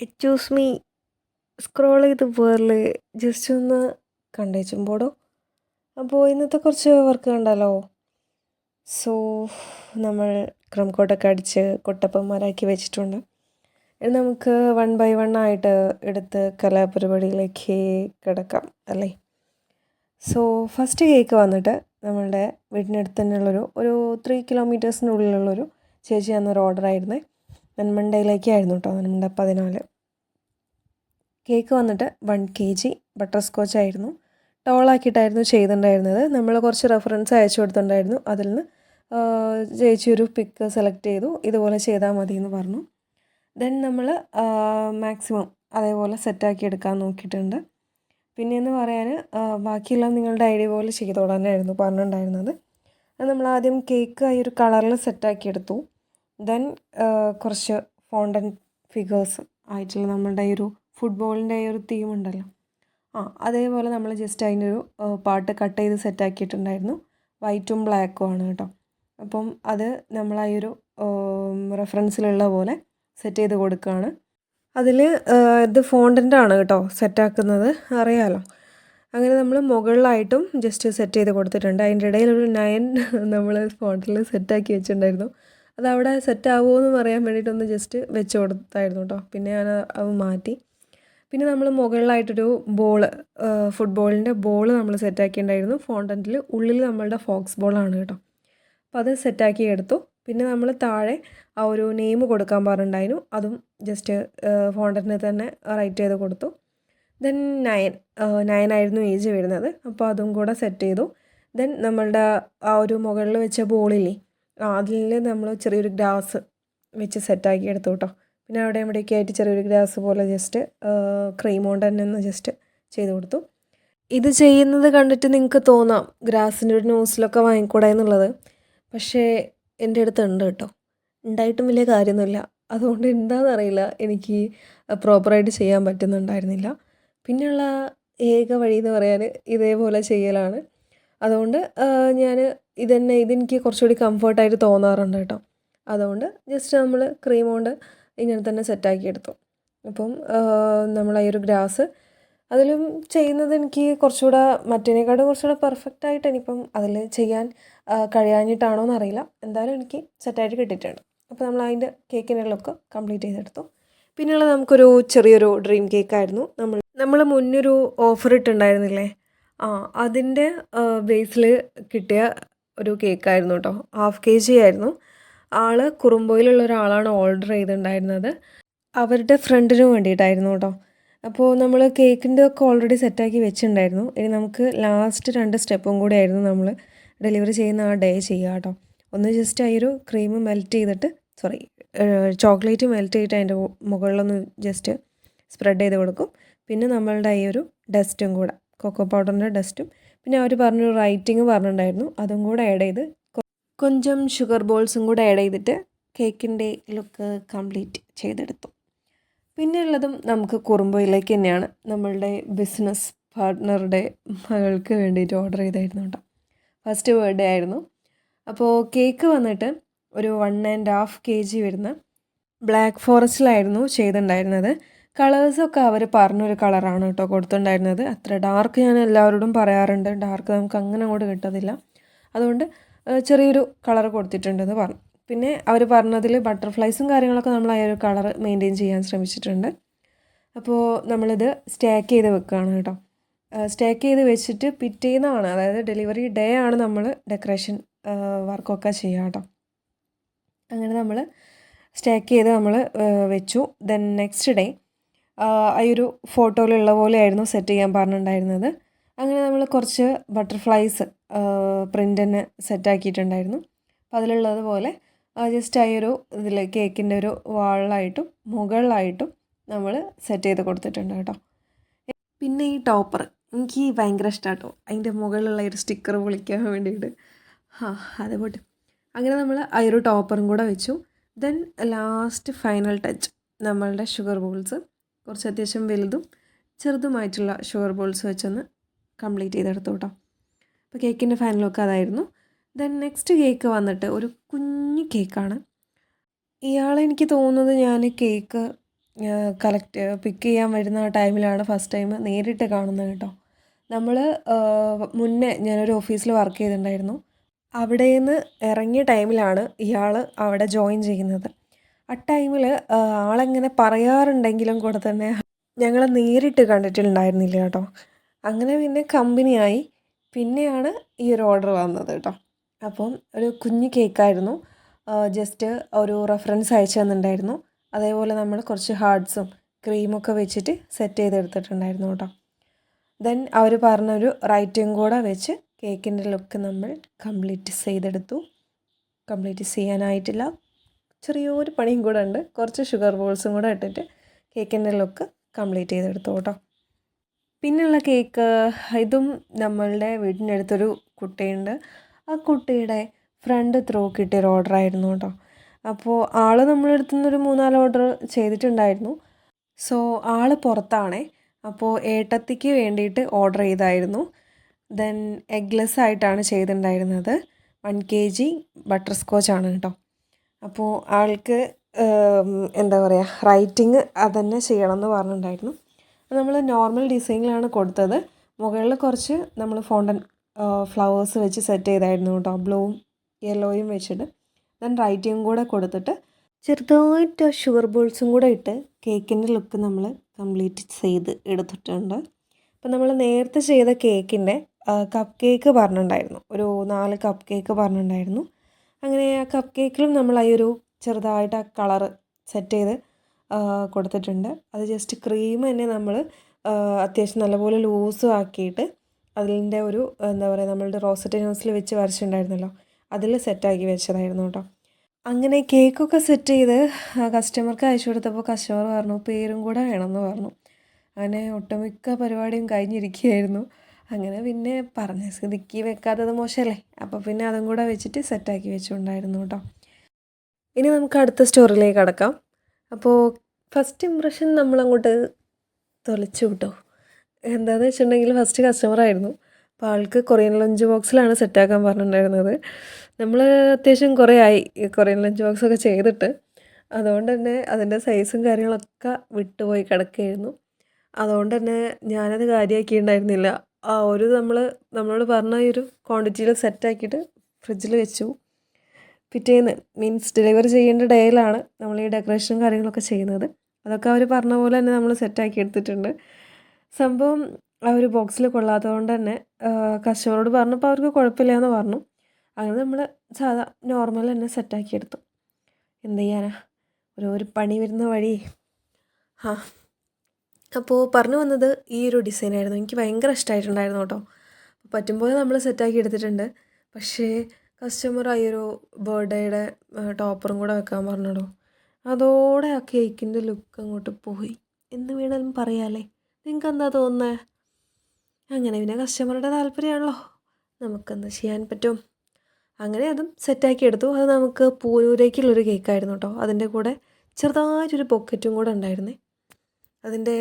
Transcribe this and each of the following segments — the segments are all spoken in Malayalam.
എക്സ്ക്യൂസ് മീ സ്ക്രോൾ ചെയ്ത് പോരല് ജസ്റ്റ് ഒന്ന് കണ്ടേച്ചുമ്പോടോ. അപ്പോൾ ഇന്നത്തെ കുറച്ച് വർക്ക് കണ്ടല്ലോ. സോ നമ്മൾ ക്രം കോട്ടൊക്കെ അടിച്ച് കൊട്ടപ്പന്മാരാക്കി വെച്ചിട്ടുണ്ട്. ഇനി നമുക്ക് വൺ ബൈ വൺ ആയിട്ട് എടുത്ത് കലാപരിപാടിയിലേക്ക് കിടക്കാം അല്ലേ. സോ ഫസ്റ്റ് കേക്ക് വന്നിട്ട് നമ്മളുടെ വീടിനടുത്ത് തന്നെയുള്ളൊരു 3 കിലോമീറ്റേഴ്സിനുള്ളിലുള്ളൊരു ചേച്ചി തന്നൊരു ഓർഡറായിരുന്നേ. നെന്മണ്ടയിലേക്കായിരുന്നു കേട്ടോ, നെന്മണ്ട 14. കേക്ക് വന്നിട്ട് 1 kg ബട്ടർ സ്കോച്ച് ആയിരുന്നു. ടോളാക്കിയിട്ടായിരുന്നു ചെയ്തിട്ടുണ്ടായിരുന്നത്. നമ്മൾ കുറച്ച് റെഫറൻസ് അയച്ചു കൊടുത്തിട്ടുണ്ടായിരുന്നു. അതിൽ നിന്ന് ചേച്ചി ഒരു പിക്ക് സെലക്ട് ചെയ്തു, ഇതുപോലെ ചെയ്താൽ മതി എന്ന് പറഞ്ഞു. ദെൻ നമ്മൾ മാക്സിമം അതേപോലെ സെറ്റാക്കി എടുക്കാൻ നോക്കിയിട്ടുണ്ട്. പിന്നെയെന്ന് പറയാൻ ബാക്കിയെല്ലാം നിങ്ങളുടെ ഐഡിയ പോലെ ചെയ്തോളാനായിരുന്നു പറഞ്ഞിട്ടുണ്ടായിരുന്നത്. അത് നമ്മൾ ആദ്യം കേക്ക് ഈ ഒരു കളറിൽ സെറ്റാക്കി എടുത്തു. ദെൻ കുറച്ച് ഫോണ്ടൻ ഫിഗേഴ്സ് ആയിട്ടുള്ള നമ്മളുടെ ഈ ഒരു ഫുട്ബോളിൻ്റെ ഈ ഒരു തീം ഉണ്ടല്ലോ, അതേപോലെ നമ്മൾ ജസ്റ്റ് അതിൻ്റെ ഒരു പാട്ട് കട്ട് ചെയ്ത് സെറ്റാക്കിയിട്ടുണ്ടായിരുന്നു. വൈറ്റും ബ്ലാക്കും ആണ് കേട്ടോ. അപ്പം അത് നമ്മൾ ആ ഒരു റെഫറൻസിലുള്ള പോലെ സെറ്റ് ചെയ്ത് കൊടുക്കുകയാണ്. അതിൽ ഇത് ഫോണ്ടൻ്റ് ആണ് കേട്ടോ സെറ്റാക്കുന്നത്, അറിയാമല്ലോ. അങ്ങനെ നമ്മൾ മുകളിലായിട്ടും ജസ്റ്റ് സെറ്റ് ചെയ്ത് കൊടുത്തിട്ടുണ്ട്. അതിൻ്റെ ഇടയിൽ ഒരു 9 നമ്മൾ ഫോണ്ടിൽ സെറ്റാക്കി വെച്ചിട്ടുണ്ടായിരുന്നു. അതവിടെ സെറ്റ് ആവുമോ എന്ന് പറയാൻ വേണ്ടിയിട്ടൊന്ന് ജസ്റ്റ് വെച്ച് കൊടുത്തായിരുന്നു കേട്ടോ. പിന്നെ ഞാൻ അത് മാറ്റി. പിന്നെ നമ്മൾ മുകളിലായിട്ടൊരു ഫുട്ബോളിൻ്റെ ബോൾ നമ്മൾ സെറ്റാക്കിയിട്ടുണ്ടായിരുന്നു. ഫോണ്ടൻറ്റിൽ ഉള്ളിൽ നമ്മളുടെ ഫോക്സ് ബോളാണ് കേട്ടോ. അപ്പോൾ അത് സെറ്റാക്കി എടുത്തു. പിന്നെ നമ്മൾ താഴെ ആ ഒരു നെയിം കൊടുക്കാൻ പറഞ്ഞിട്ടുണ്ടായിരുന്നു. അതും ജസ്റ്റ് ഫോണ്ടൻറ്റിൽ തന്നെ റൈറ്റ് ചെയ്ത് കൊടുത്തു. ദെൻ 9 ആയിരുന്നു ഏജ് വരുന്നത്. അപ്പോൾ അതും കൂടെ സെറ്റ് ചെയ്തു. ദെൻ നമ്മളുടെ ആ ഒരു മുകളിൽ വെച്ച ബോളില്ലേ, അതിൽ നമ്മൾ ചെറിയൊരു ഗ്രാസ് വെച്ച് സെറ്റാക്കി എടുത്തു കേട്ടോ. പിന്നെ അവിടെ ഇവിടെയൊക്കെ ആയിട്ട് ചെറിയൊരു ഗ്രാസ് പോലെ ജസ്റ്റ് ക്രീം കൊണ്ട് തന്നെ ഒന്ന് ജസ്റ്റ് ചെയ്ത് കൊടുത്തു. ഇത് ചെയ്യുന്നത് കണ്ടിട്ട് നിങ്ങൾക്ക് തോന്നാം ഗ്രാസിൻ്റെ ഒരു ന്യൂസിലൊക്കെ വാങ്ങിക്കൂടാ എന്നുള്ളത്. പക്ഷേ എൻ്റെ അടുത്ത് ഉണ്ട് കേട്ടോ. ഉണ്ടായിട്ടും വലിയ കാര്യമൊന്നുമില്ല. അതുകൊണ്ട് എന്താണെന്നറിയില്ല, എനിക്ക് പ്രോപ്പറായിട്ട് ചെയ്യാൻ പറ്റുന്നുണ്ടായിരുന്നില്ല. പിന്നെയുള്ള ഏക വഴി എന്ന് പറയാൻ ഇതേപോലെ ചെയ്യലാണ്. അതുകൊണ്ട് ഞാൻ ഇതെനിക്ക് കുറച്ചുകൂടി കംഫർട്ടായിട്ട് തോന്നാറുണ്ട് കേട്ടോ. അതുകൊണ്ട് ജസ്റ്റ് നമ്മൾ ക്രീം കൊണ്ട് ഇങ്ങനെ തന്നെ സെറ്റാക്കി എടുത്തു. അപ്പം നമ്മൾ ഈ ഒരു ഗ്രാസ് അതിലും ചെയ്യുന്നത് എനിക്ക് കുറച്ചുകൂടെ മറ്റേതിനെക്കാട്ടും കുറച്ചുകൂടെ പെർഫെക്റ്റായിട്ട് ഇനിയിപ്പം അതിൽ ചെയ്യാൻ കഴിയാഞ്ഞിട്ടാണോ എന്നറിയില്ല. എന്തായാലും എനിക്ക് സെറ്റായിട്ട് കിട്ടിയിട്ടുണ്ട്. അപ്പോൾ നമ്മൾ അതിൻ്റെ കേക്കിൻ്റെ ലുക്ക് കംപ്ലീറ്റ് ചെയ്തെടുത്തു. പിന്നെയുള്ളത് നമുക്കൊരു ചെറിയൊരു ഡ്രീം കേക്കായിരുന്നു. നമ്മൾ മുന്നൊരു ഓഫർ ഇട്ടുണ്ടായിരുന്നില്ലേ, അതിൻ്റെ ബേസിൽ കിട്ടിയ ഒരു കേക്കായിരുന്നു കേട്ടോ. 1/2 kg ആയിരുന്നു. ആൾ കുറുമ്പോയിലുള്ള ഒരാളാണ് ഓർഡർ ചെയ്തിട്ടുണ്ടായിരുന്നത്. അവരുടെ ഫ്രണ്ടിന് വേണ്ടിയിട്ടായിരുന്നു കേട്ടോ. അപ്പോൾ നമ്മൾ കേക്കിൻ്റെ ഒക്കെ ഓൾറെഡി സെറ്റാക്കി വെച്ചിട്ടുണ്ടായിരുന്നു. ഇനി നമുക്ക് ലാസ്റ്റ് 2 സ്റ്റെപ്പും കൂടി ആയിരുന്നു നമ്മൾ ഡെലിവറി ചെയ്യുന്ന ആ ഡേ ചെയ്യുക കേട്ടോ. ഒന്ന് ജസ്റ്റ് ആ ഒരു ക്രീം മെൽറ്റ് ചെയ്തിട്ട് ചോക്ലേറ്റ് മെൽറ്റ് ചെയ്തിട്ട് അതിൻ്റെ മുകളിലൊന്ന് ജസ്റ്റ് സ്പ്രെഡ് ചെയ്ത് കൊടുക്കും. പിന്നെ നമ്മളുടെ ഈ ഒരു ഡസ്റ്റും കൂടെ, കൊക്കോ പൗഡറിൻ്റെ ഡസ്റ്റും, പിന്നെ അവർ പറഞ്ഞൊരു റൈറ്റിംഗ് പറഞ്ഞിട്ടുണ്ടായിരുന്നു, അതും കൂടെ ആഡ് ചെയ്ത് കൊഞ്ചം ഷുഗർ ബോൾസും കൂടെ ആഡ് ചെയ്തിട്ട് കേക്കിൻ്റെ ലുക്ക് കംപ്ലീറ്റ് ചെയ്തെടുത്തു. പിന്നെ ഉള്ളതും നമുക്ക് കുറുമ്പോയിലേക്ക് തന്നെയാണ്. നമ്മളുടെ ബിസിനസ് പാർട്ട്ണറുടെ മകൾക്ക് വേണ്ടിയിട്ട് ഓർഡർ ചെയ്തായിരുന്നു കേട്ടോ. ഫസ്റ്റ് ബർത്ത്ഡേ ആയിരുന്നു. അപ്പോൾ കേക്ക് വന്നിട്ട് ഒരു 1.5 kg വരുന്ന ബ്ലാക്ക് ഫോറസ്റ്റിലായിരുന്നു ചെയ്തിട്ടുണ്ടായിരുന്നത്. കളേഴ്സൊക്കെ അവർ പറഞ്ഞൊരു കളറാണ് കേട്ടോ കൊടുത്തിട്ടുണ്ടായിരുന്നത്. അത്ര ഡാർക്ക് ഞാൻ എല്ലാവരോടും പറയാറുണ്ട്, ഡാർക്ക് നമുക്ക് അങ്ങനെ അങ്ങോട്ട് കിട്ടത്തില്ല. അതുകൊണ്ട് ചെറിയൊരു കളർ കൊടുത്തിട്ടുണ്ടെന്ന് പറഞ്ഞു. പിന്നെ അവർ പറഞ്ഞതിൽ ബട്ടർഫ്ലൈസും കാര്യങ്ങളൊക്കെ നമ്മൾ ആ ഒരു കളർ മെയിൻറ്റെയിൻ ചെയ്യാൻ ശ്രമിച്ചിട്ടുണ്ട്. അപ്പോൾ നമ്മളിത് സ്റ്റാക്ക് ചെയ്ത് വെക്കുകയാണ് കേട്ടോ. സ്റ്റാക്ക് ചെയ്ത് വെച്ചിട്ട് പിറ്റേന്നാണ്, അതായത് ഡെലിവറി ഡേ ആണ് നമ്മൾ ഡെക്കറേഷൻ വർക്കൊക്കെ ചെയ്യുക കേട്ടോ. അങ്ങനെ നമ്മൾ സ്റ്റാക്ക് ചെയ്ത് നമ്മൾ വെച്ചു. ദെൻ നെക്സ്റ്റ് ഡേ ആ ഒരു ഫോട്ടോയിലുള്ള പോലെയായിരുന്നു സെറ്റ് ചെയ്യാൻ പറഞ്ഞിട്ടുണ്ടായിരുന്നത്. അങ്ങനെ നമ്മൾ കുറച്ച് ബട്ടർഫ്ലൈസ് പ്രിൻ്റ് തന്നെ സെറ്റാക്കിയിട്ടുണ്ടായിരുന്നു. അപ്പോൾ അതിലുള്ളത് പോലെ ജസ്റ്റ് ആ ഒരു ഇതിൽ കേക്കിൻ്റെ ഒരു വാളിലായിട്ടും മുകളിലായിട്ടും നമ്മൾ സെറ്റ് ചെയ്ത് കൊടുത്തിട്ടുണ്ട് കേട്ടോ. പിന്നെ ഈ ടോപ്പർ എനിക്ക് ഭയങ്കര ഇഷ്ടമാണ് കേട്ടോ. അതിൻ്റെ മുകളിലുള്ള ഒരു സ്റ്റിക്കർ പൊളിക്കാൻ വേണ്ടിയിട്ട് അതുപോട്ട് അങ്ങനെ നമ്മൾ ആ ഒരു ടോപ്പറും കൂടെ വെച്ചു. ദെൻ ലാസ്റ്റ് ഫൈനൽ ടച്ച് നമ്മളുടെ ഷുഗർ ബോൾസ്, കുറച്ച് അത്യാവശ്യം വലുതും ചെറുതുമായിട്ടുള്ള ഷുഗർ ബോൾസ് വെച്ചൊന്ന് കംപ്ലീറ്റ് ചെയ്തെടുത്തു കേട്ടോ. അപ്പോൾ കേക്കിൻ്റെ ഫൈനൽ ലുക്ക് അതായിരുന്നു. ദെൻ നെക്സ്റ്റ് കേക്ക് വന്നിട്ട് ഒരു കുഞ്ഞു കേക്കാണ്. ഇയാളെനിക്ക് തോന്നുന്നത് ഞാൻ കേക്ക് പിക്ക് ചെയ്യാൻ വരുന്ന ടൈമിലാണ് ഫസ്റ്റ് ടൈം നേരിട്ട് കാണുന്നത് കേട്ടോ. നമ്മൾ മുന്നേ ഞാനൊരു ഓഫീസിൽ വർക്ക് ചെയ്തിട്ടുണ്ടായിരുന്നു. അവിടെ നിന്ന് ഇറങ്ങിയ ടൈമിലാണ് ഇയാൾ അവിടെ ജോയിൻ ചെയ്യുന്നത്. ആ ടൈമിൽ ആളെങ്ങനെ പറയാറുണ്ടെങ്കിലും കൂടെ തന്നെ ഞങ്ങൾ നേരിട്ട് കണ്ടിട്ടുണ്ടായിരുന്നില്ല കേട്ടോ. അങ്ങനെ പിന്നെ കമ്പനിയായി. പിന്നെയാണ് ഈ ഒരു ഓർഡർ വന്നത് കേട്ടോ. അപ്പം ഒരു കുഞ്ഞ് കേക്കായിരുന്നു. ജസ്റ്റ് ഒരു റെഫറൻസ് അയച്ചു തന്നിട്ടുണ്ടായിരുന്നു. അതേപോലെ നമ്മൾ കുറച്ച് ഹാർട്സും ക്രീമൊക്കെ വെച്ചിട്ട് സെറ്റ് ചെയ്തെടുത്തിട്ടുണ്ടായിരുന്നു കേട്ടോ. ദെൻ അവർ പറഞ്ഞൊരു റൈറ്റിംഗ് കൂടെ വെച്ച് കേക്കിൻ്റെ ലുക്ക് നമ്മൾ കംപ്ലീറ്റ് ചെയ്തെടുത്തു. കംപ്ലീറ്റ് ചെയ്യാനായിട്ടില്ല, ചെറിയൊരു പണിയും കൂടെ ഉണ്ട്. കുറച്ച് ഷുഗർ ബോൾസും കൂടെ ഇട്ടിട്ട് കേക്കിൻ്റെ ലുക്ക് കംപ്ലീറ്റ് ചെയ്തെടുത്തു കേട്ടോ. പിന്നെയുള്ള കേക്ക് ഇതും നമ്മളുടെ വീടിൻ്റെ അടുത്തൊരു കുട്ടിയുണ്ട്. ആ കുട്ടിയുടെ ഫ്രണ്ട് ത്രൂ കിട്ടിയൊരു ഓർഡർ ആയിരുന്നു കേട്ടോ. അപ്പോൾ ആൾ നമ്മുടെ അടുത്തു നിന്നൊരു 3-4 ഓർഡർ ചെയ്തിട്ടുണ്ടായിരുന്നു. So all പുറത്താണേ. അപ്പോൾ ഏട്ടത്തിക്ക് വേണ്ടിയിട്ട് ഓർഡർ ചെയ്തായിരുന്നു. ദെൻ എഗ്ലെസ് ആയിട്ടാണ് ചെയ്തിട്ടുണ്ടായിരുന്നത്. 1 kg ബട്ടർ സ്കോച്ചാണ് കേട്ടോ. അപ്പോൾ ആൾക്ക് എന്താ പറയുക, റൈറ്റിങ് അതന്നെ ചെയ്യണമെന്ന് പറഞ്ഞിട്ടുണ്ടായിരുന്നു. നമ്മൾ നോർമൽ ഡിസൈനിലാണ് കൊടുത്തത്. മുകളിൽ കുറച്ച് നമ്മൾ ഫോണ്ടൻ ഫ്ലവേഴ്സ് വെച്ച് സെറ്റ് ചെയ്തായിരുന്നു കേട്ടോ, ബ്ലൂവും യെല്ലോയും വെച്ചിട്ട്. ദെൻ റൈറ്റിംഗ് കൂടെ കൊടുത്തിട്ട് ചെറുതായിട്ട് ഷുഗർ ബോൾസും കൂടെ ഇട്ട് കേക്കിൻ്റെ ലുക്ക് നമ്മൾ കംപ്ലീറ്റ് ചെയ്ത് എടുത്തിട്ടുണ്ട്. അപ്പം നമ്മൾ നേരത്തെ ചെയ്ത കേക്കിൻ്റെ കപ്പ് കേക്ക് പറഞ്ഞിട്ടുണ്ടായിരുന്നു, ഒരു 4 കപ്പ് കേക്ക് പറഞ്ഞിട്ടുണ്ടായിരുന്നു. അങ്ങനെ ആ കപ്പ് കേക്കിലും നമ്മൾ ഈ ഒരു ചെറുതായിട്ട് ആ കളറ് സെറ്റ് ചെയ്ത് കൊടുത്തിട്ടുണ്ട്. അത് ജസ്റ്റ് ക്രീം തന്നെ നമ്മൾ അത്യാവശ്യം നല്ലപോലെ ലൂസും ആക്കിയിട്ട് അതിൻ്റെ ഒരു എന്താ പറയുക, നമ്മളുടെ റോസറ്റ് നോസിൽ വെച്ച് വരച്ചിട്ടുണ്ടായിരുന്നല്ലോ, അതിൽ സെറ്റാക്കി വെച്ചതായിരുന്നു കേട്ടോ. അങ്ങനെ കേക്കൊക്കെ സെറ്റ് ചെയ്ത് കസ്റ്റമർക്ക് അയച്ചു കൊടുത്തപ്പോൾ കസ്റ്റമർ പറഞ്ഞു പേരും കൂടെ വേണമെന്ന് പറഞ്ഞു. അങ്ങനെ ഒട്ടുമിക്ക പരിപാടിയും കഴിഞ്ഞിരിക്കുകയായിരുന്നു. അങ്ങനെ പിന്നെ പറഞ്ഞ സ്ഥിതിക്ക് വെക്കാത്തത് മോശമല്ലേ, അപ്പോൾ പിന്നെ അതും കൂടെ വെച്ചിട്ട് സെറ്റാക്കി വെച്ചിട്ടുണ്ടായിരുന്നു കേട്ടോ. ഇനി നമുക്ക് അടുത്ത സ്റ്റോറിയിലേക്ക് കടക്കാം. അപ്പോൾ ഫസ്റ്റ് ഇംപ്രഷൻ നമ്മളങ്ങോട്ട് തൊലച്ചു കിട്ടോ. എന്താണെന്ന് വെച്ചിട്ടുണ്ടെങ്കിൽ ഫസ്റ്റ് കസ്റ്റമറായിരുന്നു. അപ്പോൾ ആൾക്ക് കൊറിയൻ ലഞ്ച് ബോക്സിലാണ് സെറ്റാക്കാൻ പറഞ്ഞിട്ടുണ്ടായിരുന്നത്. നമ്മൾ അത്യാവശ്യം കുറേ ആയി ഈ കൊറിയൻ ലഞ്ച് ബോക്സൊക്കെ ചെയ്തിട്ട്. അതുകൊണ്ട് തന്നെ അതിൻ്റെ സൈസും കാര്യങ്ങളൊക്കെ വിട്ടുപോയി കിടക്കുകയായിരുന്നു. അതുകൊണ്ട് തന്നെ ഞാനത് കാര്യമാക്കിയിട്ടുണ്ടായിരുന്നില്ല. ആ ഒരു നമ്മളോട് പറഞ്ഞ ഈ ഒരു ക്വാണ്ടിറ്റിയിൽ സെറ്റാക്കിയിട്ട് ഫ്രിഡ്ജിൽ വെച്ചു. പിറ്റേന്ന് മീൻസ് ഡെലിവറി ചെയ്യേണ്ട ഡേയിലാണ് നമ്മൾ ഈ ഡെക്കറേഷനും കാര്യങ്ങളൊക്കെ ചെയ്യുന്നത്. അതൊക്കെ അവർ പറഞ്ഞ പോലെ തന്നെ നമ്മൾ സെറ്റാക്കി എടുത്തിട്ടുണ്ട്. സംഭവം ആ ഒരു ബോക്സിൽ കൊള്ളാത്തതുകൊണ്ട് തന്നെ കസ്റ്റമറോട് പറഞ്ഞപ്പോൾ അവർക്ക് കുഴപ്പമില്ല എന്ന് പറഞ്ഞു. അങ്ങനെ നമ്മൾ സാധാ നോർമൽ തന്നെ സെറ്റാക്കി എടുത്തു. എന്ത് ചെയ്യാനാ, ഒരു പണി വരുന്ന വഴി. അപ്പോൾ പറഞ്ഞു വന്നത് ഈ ഒരു ഡിസൈനായിരുന്നു. എനിക്ക് ഭയങ്കര ഇഷ്ടമായിട്ടുണ്ടായിരുന്നു കേട്ടോ. പറ്റുമ്പോൾ നമ്മൾ സെറ്റാക്കി എടുത്തിട്ടുണ്ട്. പക്ഷേ കസ്റ്റമർ ആ ഒരു ബർത്ത്ഡേയുടെ ടോപ്പറും കൂടെ വെക്കാൻ പറഞ്ഞിടോ. അതോടെ ആ കേക്കിൻ്റെ ലുക്ക് അങ്ങോട്ട് പോയി എന്ന് വേണമെങ്കിലും പറയാമല്ലേ. നിങ്ങൾക്ക് എന്താ തോന്നുന്നത്? അങ്ങനെ പിന്നെ കസ്റ്റമറുടെ താല്പര്യമാണല്ലോ, നമുക്കെന്താ ചെയ്യാൻ പറ്റും. അങ്ങനെ അതും സെറ്റാക്കി എടുത്തു. അത് നമുക്ക് പൂരൂരേക്കുള്ളൊരു കേക്കായിരുന്നു കേട്ടോ. അതിൻ്റെ കൂടെ ചെറുതായിട്ടൊരു പോക്കറ്റും കൂടെ ഉണ്ടായിരുന്നേ. അതിൻ്റെ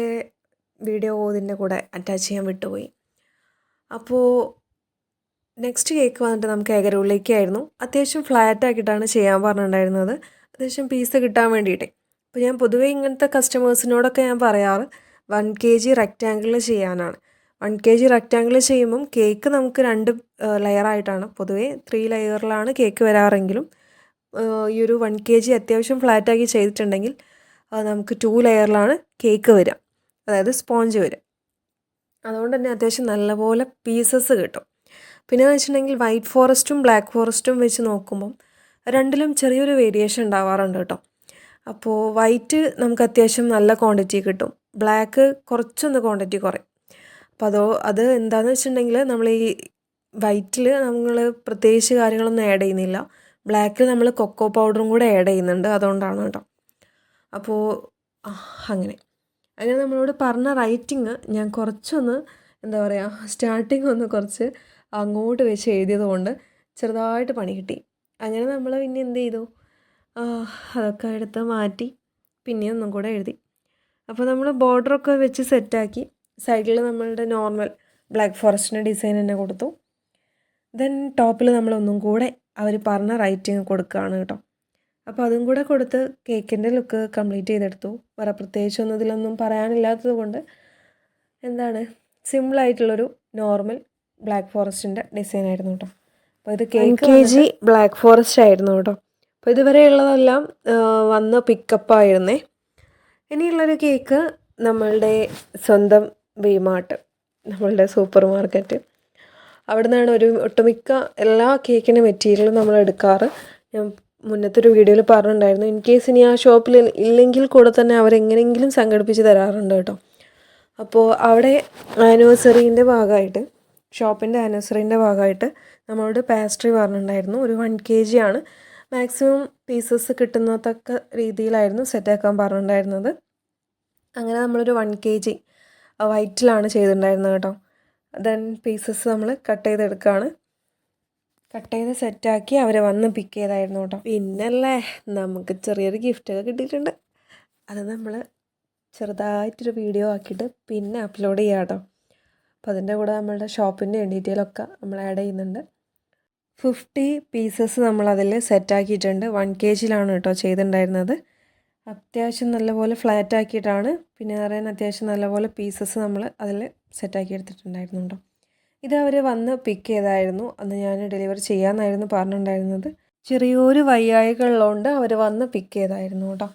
വീഡിയോ ഇതിൻ്റെ കൂടെ അറ്റാച്ച് ചെയ്യാൻ വിട്ടുപോയി. അപ്പോൾ നെക്സ്റ്റ് കേക്ക് വന്നിട്ട് നമുക്ക് ഏകരൂളിലേക്കായിരുന്നു. അത്യാവശ്യം ഫ്ലാറ്റ് ആക്കിയിട്ടാണ് ചെയ്യാൻ പറഞ്ഞിട്ടുണ്ടായിരുന്നത്, അത്യാവശ്യം പീസ് കിട്ടാൻ വേണ്ടിയിട്ട്. അപ്പോൾ ഞാൻ പൊതുവേ ഇങ്ങനത്തെ കസ്റ്റമേഴ്സിനോടൊക്കെ ഞാൻ പറയാറ് 1 kg റെക്റ്റാങ്കിളിൽ ചെയ്യാനാണ്. 1 kg റെക്റ്റാങ്കിളിൽ ചെയ്യുമ്പം കേക്ക് നമുക്ക് 2 ലെയറായിട്ടാണ്, പൊതുവേ 3 ലെയറിലാണ് കേക്ക് വരാറെങ്കിലും ഈ ഒരു 1 kg അത്യാവശ്യം ഫ്ലാറ്റാക്കി ചെയ്തിട്ടുണ്ടെങ്കിൽ നമുക്ക് 2 ലെയറിലാണ് കേക്ക് വരിക, അതായത് സ്പോഞ്ച് വരിക. അതുകൊണ്ട് തന്നെ അത്യാവശ്യം നല്ലപോലെ പീസസ് കിട്ടും. പിന്നെ എന്ന് വെച്ചിട്ടുണ്ടെങ്കിൽ വൈറ്റ് ഫോറസ്റ്റും ബ്ലാക്ക് ഫോറസ്റ്റും വെച്ച് നോക്കുമ്പം രണ്ടിലും ചെറിയൊരു വേരിയേഷൻ ഉണ്ടാവാറുണ്ട് കേട്ടോ. അപ്പോൾ വൈറ്റ് നമുക്ക് അത്യാവശ്യം നല്ല ക്വാണ്ടിറ്റി കിട്ടും, ബ്ലാക്ക് കുറച്ചൊന്ന് ക്വാണ്ടിറ്റി കുറയും. അപ്പോൾ അത് എന്താണെന്ന് വെച്ചിട്ടുണ്ടെങ്കിൽ നമ്മൾ ഈ വൈറ്റിൽ നമ്മൾ പ്രത്യേകിച്ച് കാര്യങ്ങളൊന്നും ആഡ് ചെയ്യുന്നില്ല, ബ്ലാക്കിൽ നമ്മൾ കൊക്കോ പൗഡറും കൂടെ ആഡ് ചെയ്യുന്നുണ്ട്, അതുകൊണ്ടാണ് കേട്ടോ. അപ്പോൾ അങ്ങനെ നമ്മളോട് പറഞ്ഞ റൈറ്റിങ് ഞാൻ കുറച്ചൊന്ന് എന്താ പറയുക, സ്റ്റാർട്ടിങ് ഒന്ന് കുറച്ച് അങ്ങോട്ട് വെച്ച് എഴുതിയത് കൊണ്ട് ചെറുതായിട്ട് പണി കിട്ടി. അങ്ങനെ നമ്മൾ പിന്നെ എന്ത് ചെയ്തു, അതൊക്കെ എടുത്ത് മാറ്റി പിന്നെ ഒന്നും കൂടെ എഴുതി. അപ്പോൾ നമ്മൾ ബോർഡറൊക്കെ വെച്ച് സെറ്റാക്കി. സൈഡിൽ നമ്മളുടെ നോർമൽ ബ്ലാക്ക് ഫോറസ്റ്റിൻ്റെ ഡിസൈൻ തന്നെ കൊടുത്തു. ദെൻ ടോപ്പിൽ നമ്മളൊന്നും കൂടെ അവർ പറഞ്ഞ റൈറ്റിങ് കൊടുക്കുകയാണ് കേട്ടോ. അപ്പോൾ അതും കൂടെ കൊടുത്ത് കേക്കിൻ്റെ ലുക്ക് കംപ്ലീറ്റ് ചെയ്തെടുത്തു. വേറെ പ്രത്യേകിച്ചൊന്നും ഇതിലൊന്നും പറയാനില്ലാത്തത് കൊണ്ട് എന്താണ് സിമ്പിളായിട്ടുള്ളൊരു നോർമൽ ബ്ലാക്ക് ഫോറസ്റ്റിൻ്റെ ഡിസൈൻ ആയിരുന്നു കേട്ടോ. അപ്പോൾ ഇത് കേക്ക് kg ബ്ലാക്ക് ഫോറസ്റ്റ് ആയിരുന്നു കേട്ടോ. അപ്പോൾ ഇതുവരെയുള്ളതെല്ലാം വന്ന് പിക്കപ്പായിരുന്നേ. ഇനിയുള്ളൊരു കേക്ക് നമ്മളുടെ സ്വന്തം വിമാർട്ട്, നമ്മളുടെ സൂപ്പർ മാർക്കറ്റ്, അവിടെ നിന്നാണ് ഒരു ഒട്ടുമിക്ക എല്ലാ കേക്കിൻ്റെ മെറ്റീരിയലും നമ്മൾ എടുക്കാറ്. ഞാൻ മുന്നത്തെ ഒരു വീഡിയോയിൽ പറഞ്ഞിട്ടുണ്ടായിരുന്നു. ഇൻ കേസ് ഇനി ആ ഷോപ്പിൽ ഇല്ലെങ്കിൽ കൂടെ തന്നെ അവരെങ്ങനെയെങ്കിലും സംഘടിപ്പിച്ച് തരാറുണ്ട് കേട്ടോ. അപ്പോൾ അവിടെ ആനിവേഴ്സറീൻ്റെ ഭാഗമായിട്ട്, ഷോപ്പിൻ്റെ ആനിവേഴ്സറീൻ്റെ ഭാഗമായിട്ട് നമ്മളോട് പാസ്ട്രി പറഞ്ഞിട്ടുണ്ടായിരുന്നു. ഒരു 1 kg ആണ് മാക്സിമം പീസസ് കിട്ടുന്നത്തക്ക രീതിയിലായിരുന്നു സെറ്റാക്കാൻ പറഞ്ഞിട്ടുണ്ടായിരുന്നത്. അങ്ങനെ നമ്മളൊരു 1 kg വൈറ്റിലാണ് ചെയ്തിട്ടുണ്ടായിരുന്നത് കേട്ടോ. ദെൻ പീസസ് നമ്മൾ കട്ട് ചെയ്തെടുക്കുകയാണ്. കട്ട് ചെയ്ത് സെറ്റാക്കി അവരെ വന്ന് പിക്ക് ചെയ്തായിരുന്നു കേട്ടോ. പിന്നല്ലേ നമുക്ക് ചെറിയൊരു ഗിഫ്റ്റൊക്കെ കിട്ടിയിട്ടുണ്ട്. അത് നമ്മൾ ചെറുതായിട്ടൊരു വീഡിയോ ആക്കിയിട്ട് പിന്നെ അപ്ലോഡ് ചെയ്യാം കേട്ടോ. അപ്പോൾ അതിൻ്റെ കൂടെ നമ്മളുടെ ഷോപ്പിൻ്റെ ഡീറ്റെയിലൊക്കെ നമ്മൾ ആഡ് ചെയ്യുന്നുണ്ട്. 50 പീസസ് നമ്മളതിൽ സെറ്റാക്കിയിട്ടുണ്ട്. 1 kgയിലാണ് കേട്ടോ ചെയ്തിട്ടുണ്ടായിരുന്നത്. അത്യാവശ്യം നല്ലപോലെ ഫ്ലാറ്റ് ആക്കിയിട്ടാണ്, പിന്നെ പറയാൻ അത്യാവശ്യം നല്ലപോലെ പീസസ് നമ്മൾ അതിൽ സെറ്റാക്കി എടുത്തിട്ടുണ്ടായിരുന്നു കേട്ടോ. ഇത് അവർ വന്ന് പിക്ക് ചെയ്തായിരുന്നു. അന്ന് ഞാൻ ഡെലിവറി ചെയ്യാമെന്നായിരുന്നു പറഞ്ഞിട്ടുണ്ടായിരുന്നത്. ചെറിയൊരു വയ്യായികളുള്ളതുകൊണ്ട് അവർ വന്ന് പിക്ക് ചെയ്തായിരുന്നു കേട്ടോ.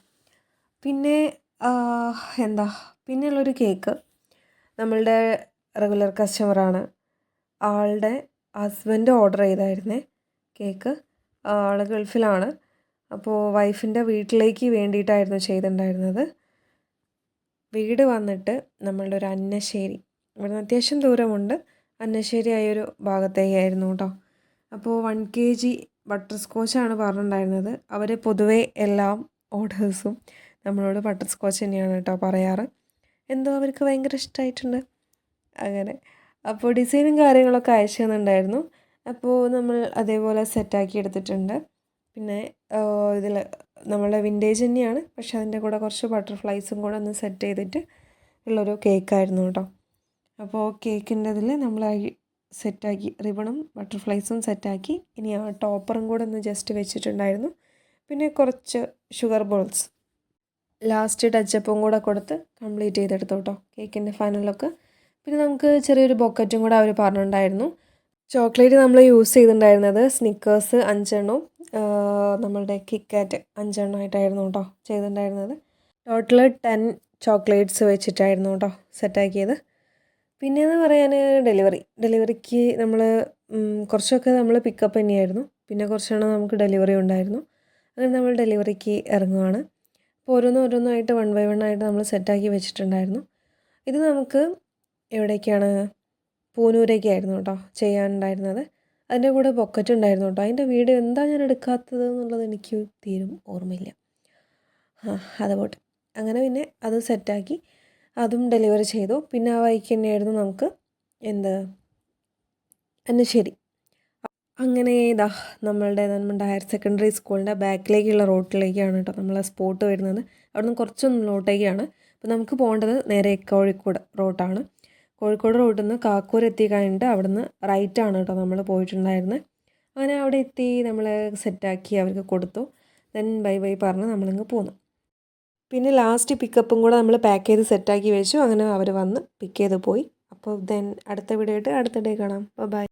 പിന്നെ പിന്നെയുള്ളൊരു കേക്ക് നമ്മളുടെ റെഗുലർ കസ്റ്റമറാണ്. ആളുടെ ഹസ്ബൻഡ് ഓർഡർ ചെയ്തായിരുന്നേ കേക്ക്. ആൾ ഗൾഫിലാണ്. അപ്പോൾ വൈഫിൻ്റെ വീട്ടിലേക്ക് വേണ്ടിയിട്ടായിരുന്നു ചെയ്തിട്ടുണ്ടായിരുന്നത്. വീട് വന്നിട്ട് നമ്മളുടെ ഒരു അന്നശ്ശേരി, ഇവിടുന്ന് അത്യാവശ്യം ദൂരമുണ്ട്, അന്നശ്ശേരി ആയൊരു ഭാഗത്തേക്കായിരുന്നു കേട്ടോ. അപ്പോൾ 1 kg ബട്ടർ സ്കോച്ചാണ് പറഞ്ഞിട്ടുണ്ടായിരുന്നത്. അവർ പൊതുവേ എല്ലാം ഓർഡേഴ്സും നമ്മളോട് ബട്ടർ സ്കോച്ച് തന്നെയാണ് കേട്ടോ പറയാറ്. എന്തോ അവർക്ക് ഭയങ്കര ഇഷ്ടമായിട്ടുണ്ട് അങ്ങനെ. അപ്പോൾ ഡിസൈനും കാര്യങ്ങളൊക്കെ അയച്ചു തന്നിട്ടുണ്ടായിരുന്നു. അപ്പോൾ നമ്മൾ അതേപോലെ സെറ്റാക്കി എടുത്തിട്ടുണ്ട്. പിന്നെ ഇതിൽ നമ്മളെ വിൻറ്റേജ് തന്നെയാണ്, പക്ഷെ അതിൻ്റെ കൂടെ കുറച്ച് ബട്ടർഫ്ലൈസും കൂടെ ഒന്ന് സെറ്റ് ചെയ്തിട്ട് ഉള്ളൊരു കേക്കായിരുന്നു കേട്ടോ. അപ്പോൾ കേക്കിൻ്റെ ഇതിൽ നമ്മൾ സെറ്റാക്കി റിബണും ബട്ടർഫ്ലൈസും സെറ്റാക്കി. ഇനി ആ ടോപ്പറും കൂടെ ഒന്ന് ജസ്റ്റ് വെച്ചിട്ടുണ്ടായിരുന്നു. പിന്നെ കുറച്ച് ഷുഗർ ബോൾസ് ലാസ്റ്റ് ടച്ചപ്പും കൂടെ കൊടുത്ത് കംപ്ലീറ്റ് ചെയ്തെടുത്തു കേട്ടോ കേക്കിൻ്റെ ഫൈനലൊക്കെ. പിന്നെ നമുക്ക് ചെറിയൊരു ബൊക്കറ്റും കൂടെ അവർ പറഞ്ഞിട്ടുണ്ടായിരുന്നു. ചോക്ലേറ്റ് നമ്മൾ യൂസ് ചെയ്തിട്ടുണ്ടായിരുന്നത് സ്നിക്കേഴ്സ് 5 എണ്ണവും നമ്മളുടെ കിറ്റ്കാറ്റ് 5 എണ്ണമായിട്ടായിരുന്നു കേട്ടോ ചെയ്തിട്ടുണ്ടായിരുന്നത്. ടോട്ടൽ 10 ചോക്ലേറ്റ്സ് വെച്ചിട്ടായിരുന്നു കേട്ടോ സെറ്റാക്കിയത്. പിന്നെയെന്ന് പറയാൻ ഡെലിവറിക്ക് നമ്മൾ കുറച്ചൊക്കെ നമ്മൾ പിക്കപ്പ് തന്നെയായിരുന്നു. പിന്നെ കുറച്ചെണ്ണം നമുക്ക് ഡെലിവറി ഉണ്ടായിരുന്നു. അങ്ങനെ നമ്മൾ ഡെലിവറിക്ക് ഇറങ്ങുവാണ്. അപ്പോൾ ഓരോന്നായിട്ട് 1 by 1 ആയിട്ട് നമ്മൾ സെറ്റാക്കി വെച്ചിട്ടുണ്ടായിരുന്നു. ഇത് നമുക്ക് എവിടേക്കാണ്, പൂനൂരേക്കായിരുന്നു കേട്ടോ ചെയ്യാനുണ്ടായിരുന്നത്. അതിൻ്റെ കൂടെ പോക്കറ്റ് ഉണ്ടായിരുന്നു കേട്ടോ. അതിൻ്റെ വീഡിയോ എന്താ ഞാൻ എടുക്കാത്തത് എന്നുള്ളത് എനിക്ക് തീരും ഓർമ്മയില്ല. അതുപോട്ടെ. അങ്ങനെ പിന്നെ അത് സെറ്റാക്കി അതും ഡെലിവറി ചെയ്തു. പിന്നെ ആ വഴിക്ക് തന്നെയായിരുന്നു നമുക്ക് അന്നശ്ശേരി. അങ്ങനെ നമ്മുടെ ഹയർ സെക്കൻഡറി സ്കൂളിൻ്റെ ബാക്കിലേക്കുള്ള റോട്ടിലേക്കാണ് കേട്ടോ നമ്മളെ സ്പോട്ട് വരുന്നത്. അവിടെ നിന്ന് കുറച്ചൊന്നും മുന്നോട്ടേക്കാണ്. അപ്പോൾ നമുക്ക് പോകേണ്ടത് നേരെ കോഴിക്കോട് റോട്ടാണ്. കോഴിക്കോട് റോഡിൽ നിന്ന് കാക്കൂർ എത്തി കഴിഞ്ഞിട്ട് അവിടെ നിന്ന് റൈറ്റാണ് കേട്ടോ നമ്മൾ പോയിട്ടുണ്ടായിരുന്നത്. അങ്ങനെ അവിടെ എത്തി നമ്മൾ സെറ്റാക്കി അവർക്ക് കൊടുത്തു. ദെൻ ബൈ പറഞ്ഞ് നമ്മളിങ്ങ് പോന്നു. പിന്നെ ലാസ്റ്റ് പിക്കപ്പും കൂടെ നമ്മൾ പാക്ക് ചെയ്ത് സെറ്റാക്കി വെച്ചു. അങ്ങനെ അവർ വന്ന് പിക്ക് ചെയ്ത് പോയി. അപ്പോൾ ദെൻ അടുത്ത വീഡിയോ ആയിട്ട് അടുത്ത ഡേ കാണാം. ബൈ.